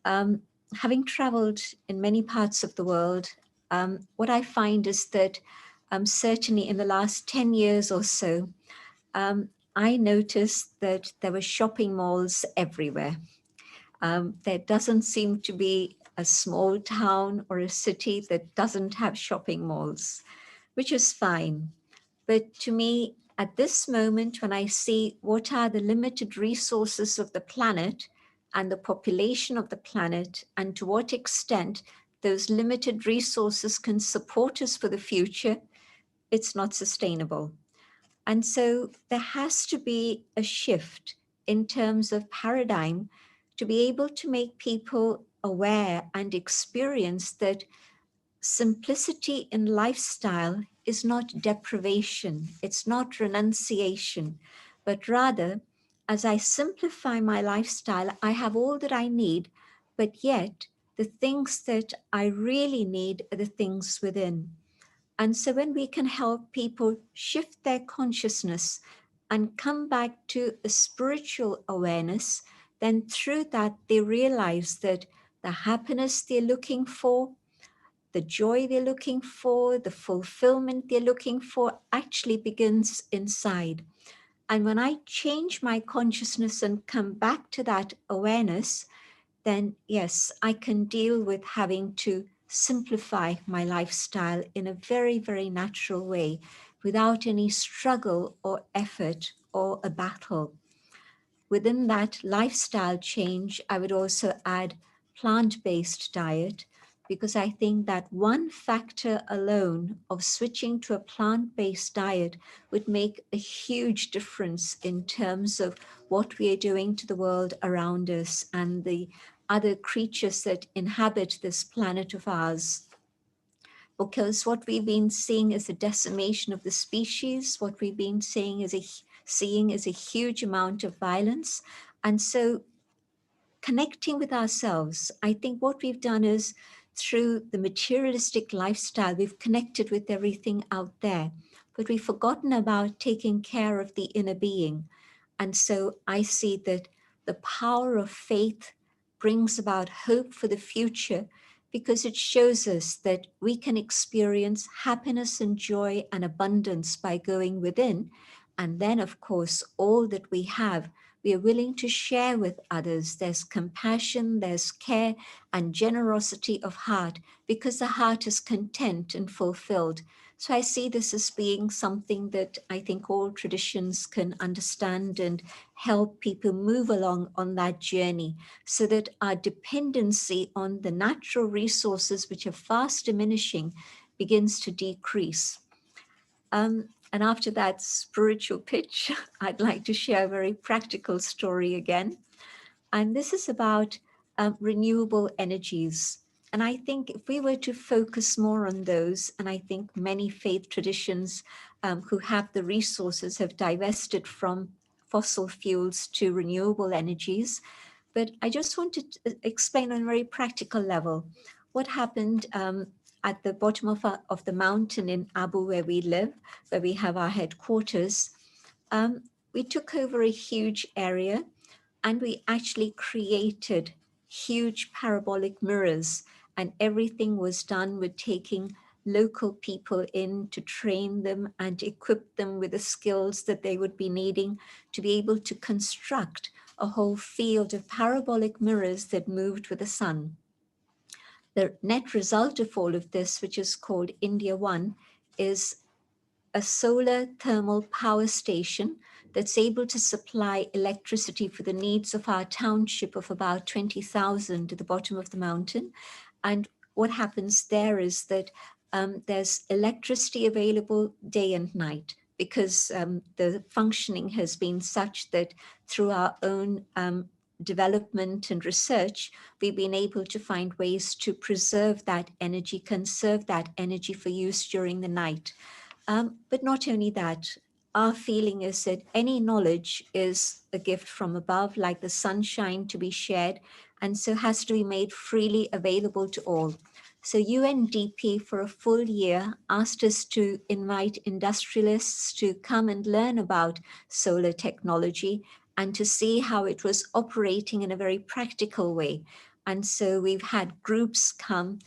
Having traveled in many parts of the world, what I find is that certainly in the last 10 years or so, I noticed that there were shopping malls everywhere. There doesn't seem to be a small town or a city that doesn't have shopping malls, which is fine. But to me, at this moment, when I see what are the limited resources of the planet and the population of the planet, and to what extent those limited resources can support us for the future, it's not sustainable. And so there has to be a shift in terms of paradigm to be able to make people aware and experience that simplicity in lifestyle is not deprivation, it's not renunciation, but rather, as I simplify my lifestyle, I have all that I need, but yet the things that I really need are the things within. And so when we can help people shift their consciousness and come back to a spiritual awareness, then through that they realize that the happiness they're looking for, the joy they're looking for, the fulfillment they're looking for actually begins inside. And when I change my consciousness and come back to that awareness, then yes, I can deal with having to simplify my lifestyle in a very, very natural way without any struggle or effort or a battle. Within that lifestyle change, I would also add plant-based diet, because I think that one factor alone of switching to a plant-based diet would make a huge difference in terms of what we are doing to the world around us and the other creatures that inhabit this planet of ours. Because what we've been seeing is a decimation of the species, what we've been seeing is a huge amount of violence. And so connecting with ourselves, I think what we've done is through the materialistic lifestyle, we've connected with everything out there, but we've forgotten about taking care of the inner being. And so I see that the power of faith brings about hope for the future, because it shows us that we can experience happiness and joy and abundance by going within. And then, of course, all that we have, we are willing to share with others. There's compassion, there's care and generosity of heart, because the heart is content and fulfilled. So I see this as being something that I think all traditions can understand and help people move along on that journey, so that our dependency on the natural resources, which are fast diminishing, begins to decrease. And after that spiritual pitch, I'd like to share a very practical story again. And this is about renewable energies. And I think if we were to focus more on those, and I think many faith traditions who have the resources have divested from fossil fuels to renewable energies. But I just want to explain on a very practical level what happened at the bottom of the mountain in Abu, where we live, where we have our headquarters. We took over a huge area, and we actually created huge parabolic mirrors, and everything was done with taking local people in to train them and equip them with the skills that they would be needing to be able to construct a whole field of parabolic mirrors that moved with the sun. The net result of all of this, which is called India One, is a solar thermal power station that's able to supply electricity for the needs of our township of about 20,000 at the bottom of the mountain. And what happens there is that there's electricity available day and night, because the functioning has been such that through our own development and research, we've been able to find ways to preserve that energy, conserve that energy for use during the night. But not only that, our feeling is that any knowledge is a gift from above, like the sunshine, to be shared, and so has to be made freely available to all. So UNDP for a full year asked us to invite industrialists to come and learn about solar technology and to see how it was operating in a very practical way. And so we've had groups come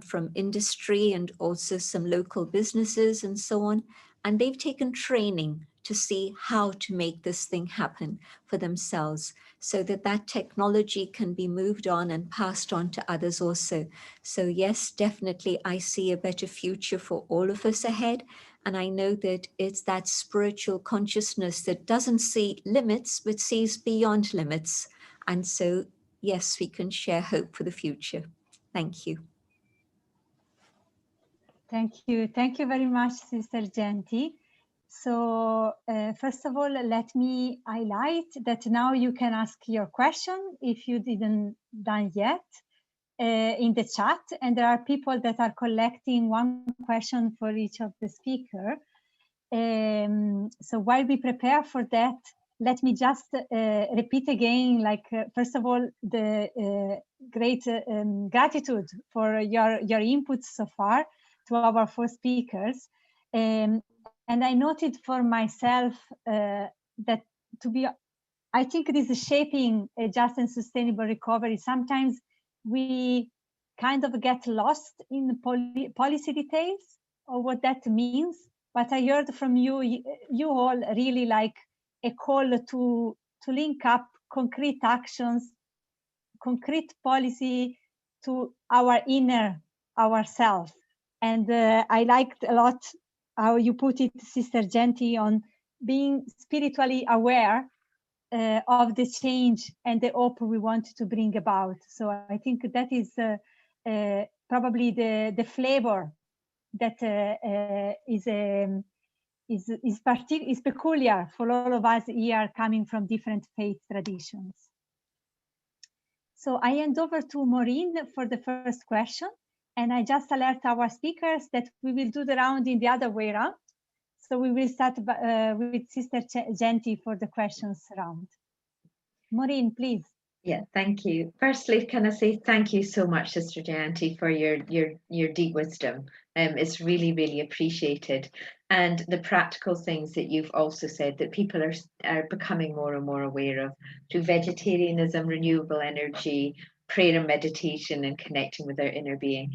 from industry and also some local businesses and so on. And they've taken training to see how to make this thing happen for themselves, so that that technology can be moved on and passed on to others also. So yes, definitely I see a better future for all of us ahead. And I know that it's that spiritual consciousness that doesn't see limits, but sees beyond limits. And so, yes, we can share hope for the future. Thank you. Thank you. Thank you very much, Sister Genti. So first of all, let me highlight that now you can ask your question if you didn't done yet in the chat. And there are people that are collecting one question for each of the speaker. So while we prepare for that, let me just repeat again, like, first of all, the great gratitude for your inputs so far to our four speakers. And I noted for myself that I think it is shaping a just and sustainable recovery. Sometimes we kind of get lost in the policy details of what that means. But I heard from you all really like a call to link up concrete actions, concrete policy to our inner ourselves. And I liked a lot how you put it, Sister Genti, on being spiritually aware of the change and the hope we want to bring about. So I think that is probably the flavor that is peculiar for all of us here coming from different faith traditions. So I hand over to Maureen for the first question. And I just alert our speakers that we will do the round in the other way around. So we will start with Sister Genti for the questions round. Maureen, please. Yeah, thank you. Firstly, can I say thank you so much, Sister Genti, for your deep wisdom. It's really, really appreciated. And the practical things that you've also said that people are becoming more and more aware of through vegetarianism, renewable energy, prayer and meditation, and connecting with our inner being.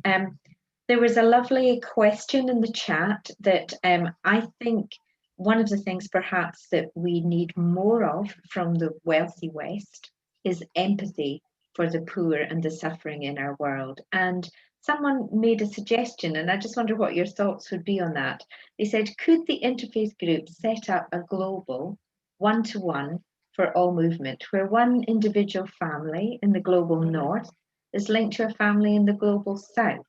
There was a lovely question in the chat that I think one of the things perhaps that we need more of from the wealthy West is empathy for the poor and the suffering in our world. And someone made a suggestion, and I just wonder what your thoughts would be on that. They said, could the interfaith group set up a global one-to-one for all movement, where one individual family in the global north is linked to a family in the global south,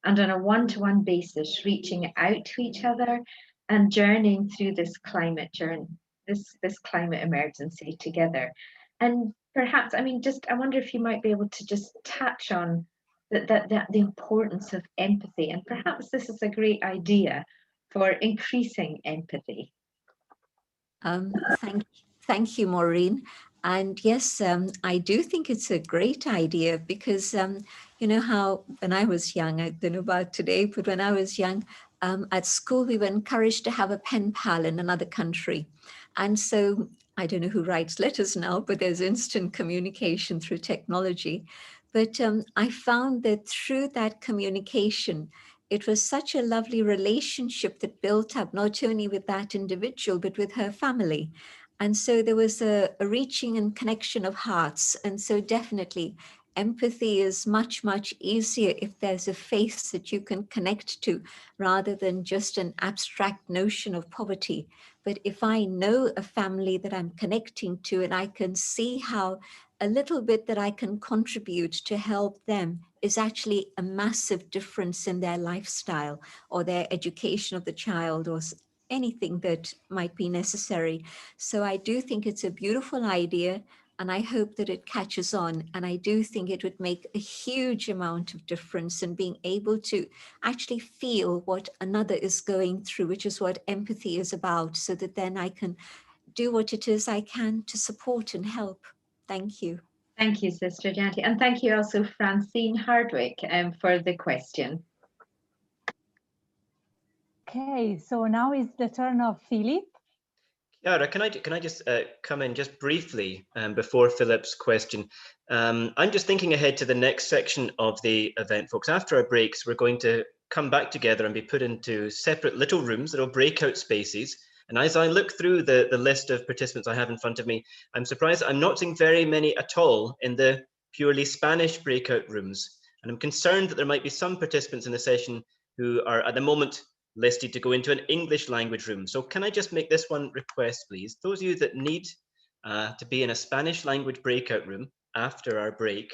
and on a one-to-one basis, reaching out to each other and journeying through this climate journey, this climate emergency together. And perhaps, I mean, just I wonder if you might be able to just touch on the importance of empathy, and perhaps this is a great idea for increasing empathy. Thank you, Maureen. And yes, I do think it's a great idea because, you know how when I was young, I don't know about today, but when I was young, at school, we were encouraged to have a pen pal in another country. And so I don't know who writes letters now, but there's instant communication through technology. But I found that through that communication, it was such a lovely relationship that built up not only with that individual, but with her family. And so there was a reaching and connection of hearts. And so definitely empathy is much, much easier if there's a face that you can connect to rather than just an abstract notion of poverty. But if I know a family that I'm connecting to and I can see how a little bit that I can contribute to help them is actually a massive difference in their lifestyle or their education of the child or anything that might be necessary. So I do think it's a beautiful idea, and I hope that it catches on. And I do think it would make a huge amount of difference in being able to actually feel what another is going through, which is what empathy is about, so that then I can do what it is I can to support and help. Thank you. Thank you, Sister Janty. And thank you also, Francine Hardwick, for the question. Okay, so now is the turn of Philip. Chiara, can I just come in just briefly before Philip's question? I'm just thinking ahead to the next section of the event, folks. After our breaks, we're going to come back together and be put into separate little rooms, little breakout spaces. And as I look through the list of participants I have in front of me, I'm surprised I'm not seeing very many at all in the purely Spanish breakout rooms. And I'm concerned that there might be some participants in the session who are at the moment listed to go into an English language room. So can I just make this one request, please? Those of you that need to be in a Spanish language breakout room after our break,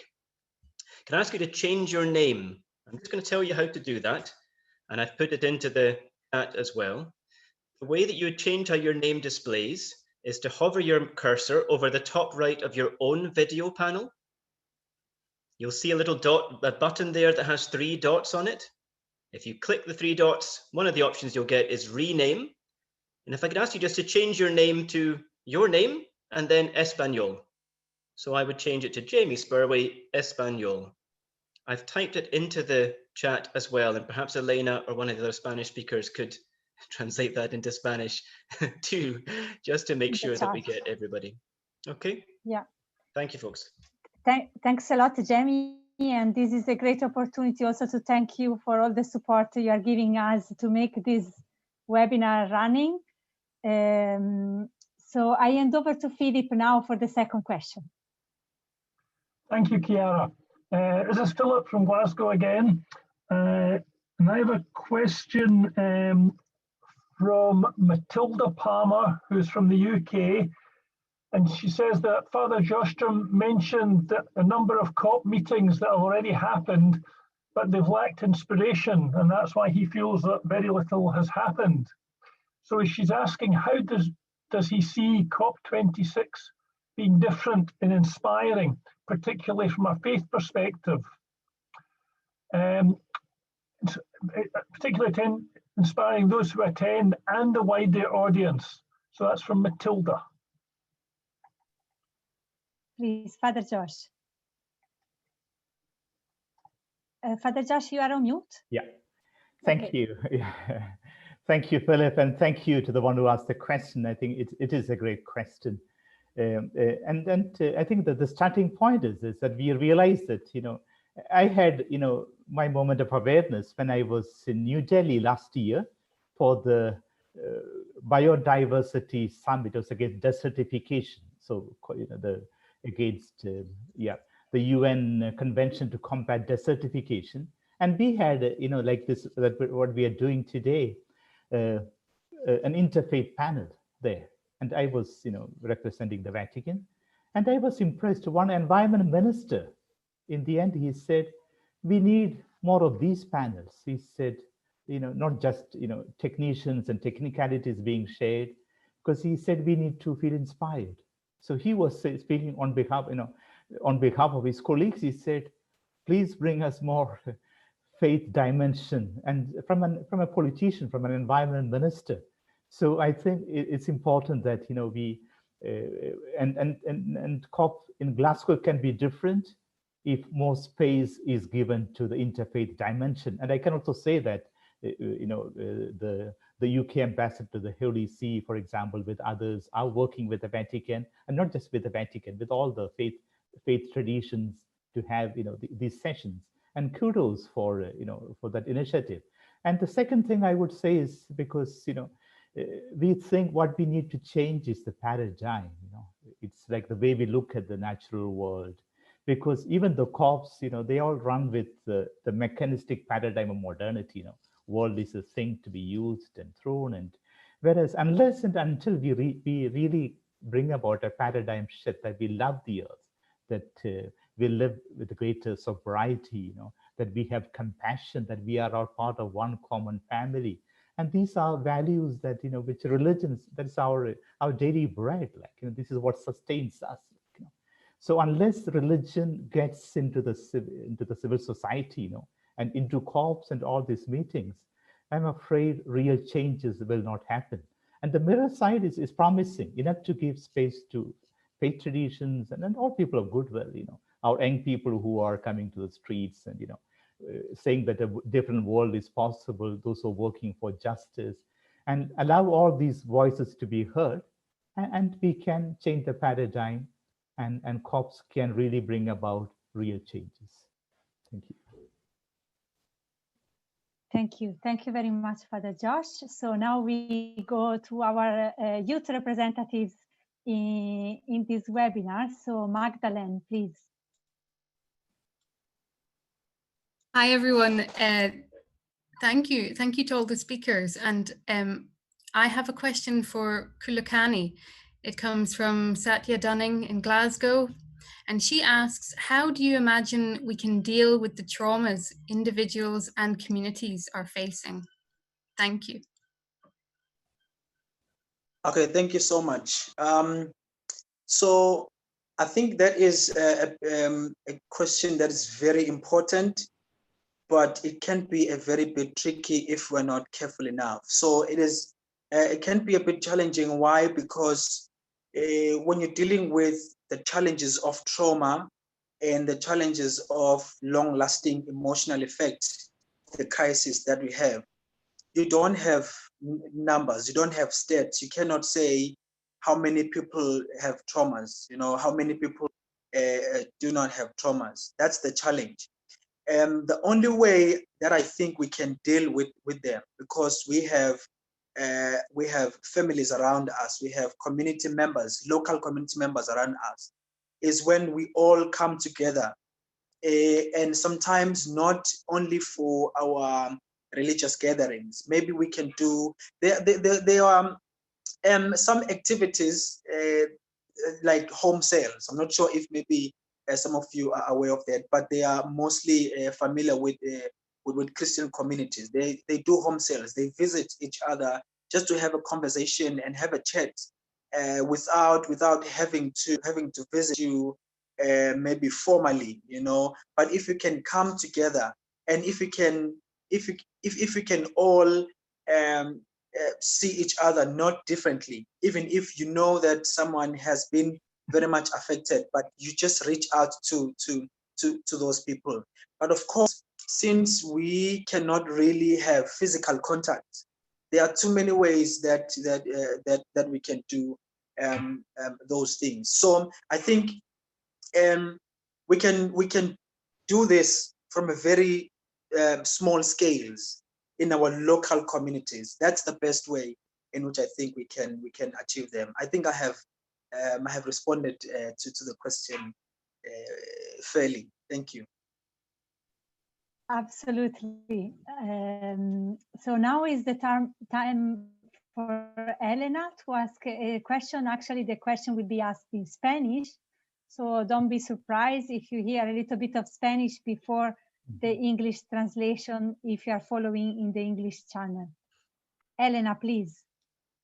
can I ask you to change your name? I'm just going to tell you how to do that. And I've put it into the chat as well. The way that you would change how your name displays is to hover your cursor over the top right of your own video panel. You'll see a little button there that has 3 dots on it. If you click the 3 dots, one of the options you'll get is rename. And if I could ask you just to change your name to your name and then Espanol. So I would change it to Jamie Spurway Espanol. I've typed it into the chat as well, and perhaps Elena or one of the other Spanish speakers could translate that into Spanish too, just to make sure that we get everybody. Okay? Yeah. Thank you, folks. Thanks a lot, Jamie. And this is a great opportunity also to thank you for all the support you are giving us to make this webinar running. So I hand over to Philip now for the second question. Thank you, Chiara. This is Philip from Glasgow again. And I have a question from Matilda Palmer, who's from the UK. And she says that Father Jostrom mentioned that a number of COP meetings that have already happened, but they've lacked inspiration, and that's why he feels that very little has happened. So she's asking, how does he see COP26 being different and inspiring, particularly from a faith perspective? Particularly inspiring those who attend and the wider audience. So that's from Matilda. Please, Father Josh. Father Josh, you are on mute. Yeah, thank you. Yeah. Thank you, Philip, and thank you to the one who asked the question. I think it is a great question. And I think that the starting point is that we realize that, I had, my moment of awareness when I was in New Delhi last year for the biodiversity summit. It was against desertification. So, against the UN Convention to Combat Desertification. And we had, like this, what we are doing today, an interfaith panel there. And I was, representing the Vatican. And I was impressed. One environment minister, in the end, he said, we need more of these panels. He said, not just, technicians and technicalities being shared, because he said we need to feel inspired. So he was speaking on behalf, on behalf of his colleagues. He said, please bring us more faith dimension, and from a politician, from an environment minister. So I think it's important that we and COP in Glasgow can be different if more space is given to the interfaith dimension. And I can also say that the UK ambassador to the Holy See, for example, with others, are working with the Vatican, and not just with the Vatican, with all the faith traditions, to have these sessions. And kudos for for that initiative. And the second thing I would say is, because we think what we need to change is the paradigm. It's like the way we look at the natural world, because even the COPs, they all run with the mechanistic paradigm of modernity. World is a thing to be used and thrown, and whereas unless and until we really bring about a paradigm shift, that we love the earth, that we live with greater sobriety, that we have compassion, that we are all part of one common family. And these are values that, which religions, that's our daily bread. Like, this is what sustains us. So unless religion gets into the civil society, and into COPs and all these meetings, I'm afraid real changes will not happen. And the mirror side is promising, enough to give space to faith traditions and all people of goodwill, our young people who are coming to the streets and, saying that a different world is possible, those who are working for justice, and allow all these voices to be heard, and we can change the paradigm, and COPs can really bring about real changes. Thank you. Thank you. Thank you very much, Father Josh. So now we go to our youth representatives in this webinar. So Magdalene, please. Hi, everyone. Thank you. Thank you to all the speakers. And I have a question for Kulakani. It comes from Satya Dunning in Glasgow. And she asks, how do you imagine we can deal with the traumas individuals and communities are facing? Thank you. Okay, thank you so much. So I think that is a question that is very important, but it can be a very bit tricky if we're not careful enough. So it can be a bit challenging. Why? Because when you're dealing with the challenges of trauma and the challenges of long-lasting emotional effects, the crisis that we have, you don't have numbers, you don't have stats. You cannot say how many people have traumas, how many people do not have traumas. That's the challenge. The only way that I think we can deal with them, because we have families around us, we have community members, local community members around us, is when we all come together, and sometimes not only for our religious gatherings. Maybe we can do, there are some activities like home sales. I'm not sure if maybe some of you are aware of that, but they are mostly familiar with Christian communities. They do home sales. They visit each other just to have a conversation and have a chat, without having to visit you maybe formally, But if you can come together, and if we can all see each other not differently, even if you know that someone has been very much affected, but you just reach out to those people. But of course, since we cannot really have physical contact, there are too many ways that we can do those things. So I think we can do this from a very small scales in our local communities. That's the best way in which I think we can achieve them. I think I have responded to the question fairly. Thank you. Absolutely. So now is the time for Elena to ask a question. Actually, the question will be asked in Spanish. So don't be surprised if you hear a little bit of Spanish before the English translation, if you are following in the English channel. Elena, please.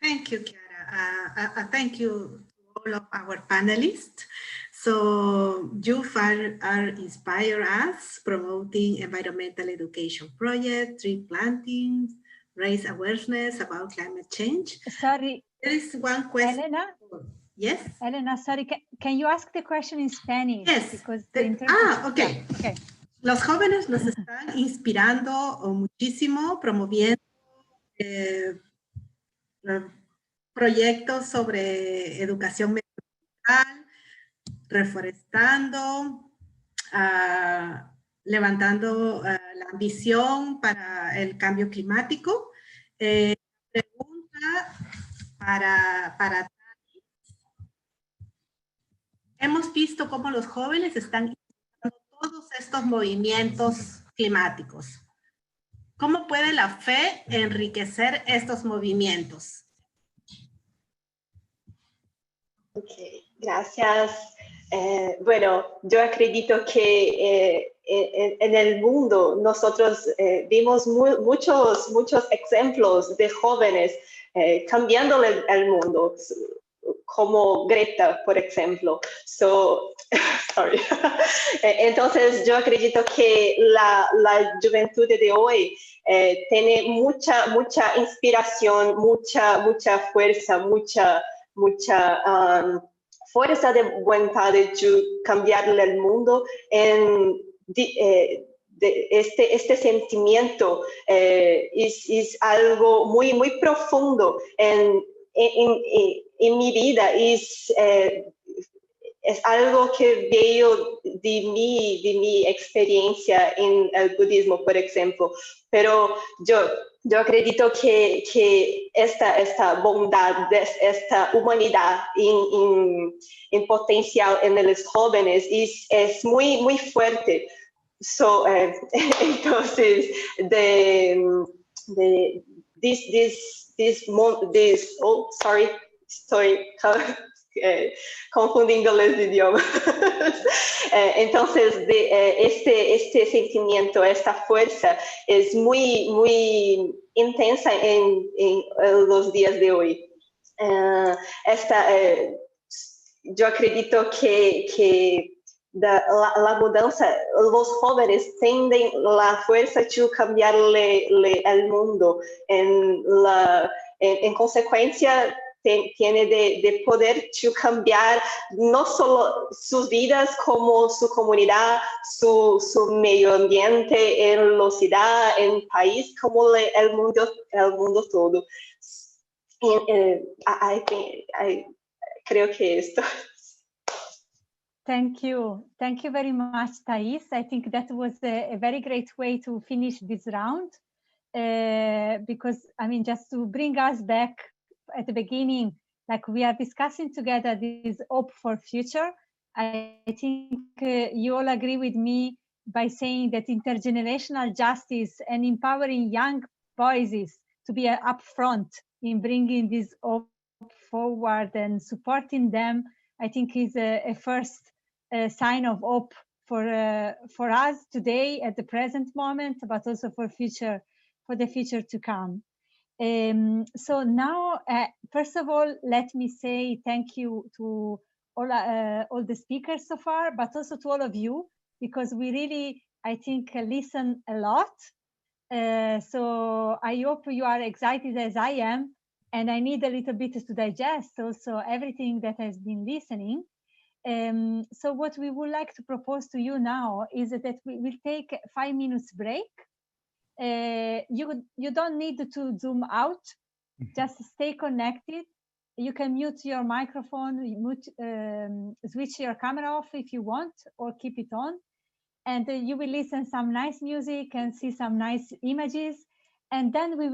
Thank you, Chiara. Thank you to all of our panelists. So you are inspire us promoting environmental education projects, tree plantings, raise awareness about climate change. Sorry. There is one question. Elena? Yes? Elena, sorry, can you ask the question in Spanish? Yes. Because okay. Yeah, okay. Los jóvenes nos están inspirando muchísimo, promoviendo proyectos sobre educación medioambiental, reforestando, levantando la ambición para el cambio climático. Pregunta para hemos visto cómo los jóvenes están iniciando todos estos movimientos climáticos. ¿Cómo puede la fe enriquecer estos movimientos? Ok, gracias. Bueno, yo acredito que en el mundo nosotros vimos muchos ejemplos de jóvenes cambiando el mundo, como Greta, por ejemplo. Sorry. Entonces, yo acredito que la juventud de hoy tiene mucha inspiración, mucha fuerza, mucha fuerza de voluntad de cambiar el mundo. Este sentimiento es algo muy profundo en mi vida. Es algo que veo de mi experiencia en el budismo, por ejemplo. Pero yo acredito que esta bondad, esta humanidad en potencial en los jóvenes es muy fuerte. Entonces, sorry, estoy confundiendo los idiomas. Entonces, este sentimiento, esta fuerza es muy intensa en los días de hoy. Yo acredito que la mudanza, los jóvenes tienen la fuerza de cambiarle el mundo. En consecuencia, tiene de poder cambiar no solo sus vidas, como su comunidad, su medio ambiente, en la ciudad, en el país, como el mundo todo. Creo que esto. Thank you very much, Thais. I think that was a very great way to finish this round, because I mean, just to bring us back at the beginning, like we are discussing together this hope for future. I think you all agree with me by saying that intergenerational justice and empowering young voices to be upfront in bringing this hope forward and supporting them, I think is a first sign of hope for us today at the present moment, but also for the future to come. So now, first of all, let me say thank you to all the speakers so far, but also to all of you, because we really, I think, listen a lot. So I hope you are excited as I am, and I need a little bit to digest also everything that has been listening. So what we would like to propose to you now is that we will take a 5 minutes break. You don't need to zoom out, just stay connected. You can mute your microphone, switch your camera off if you want, or keep it on. And you will listen some nice music and see some nice images. And then we will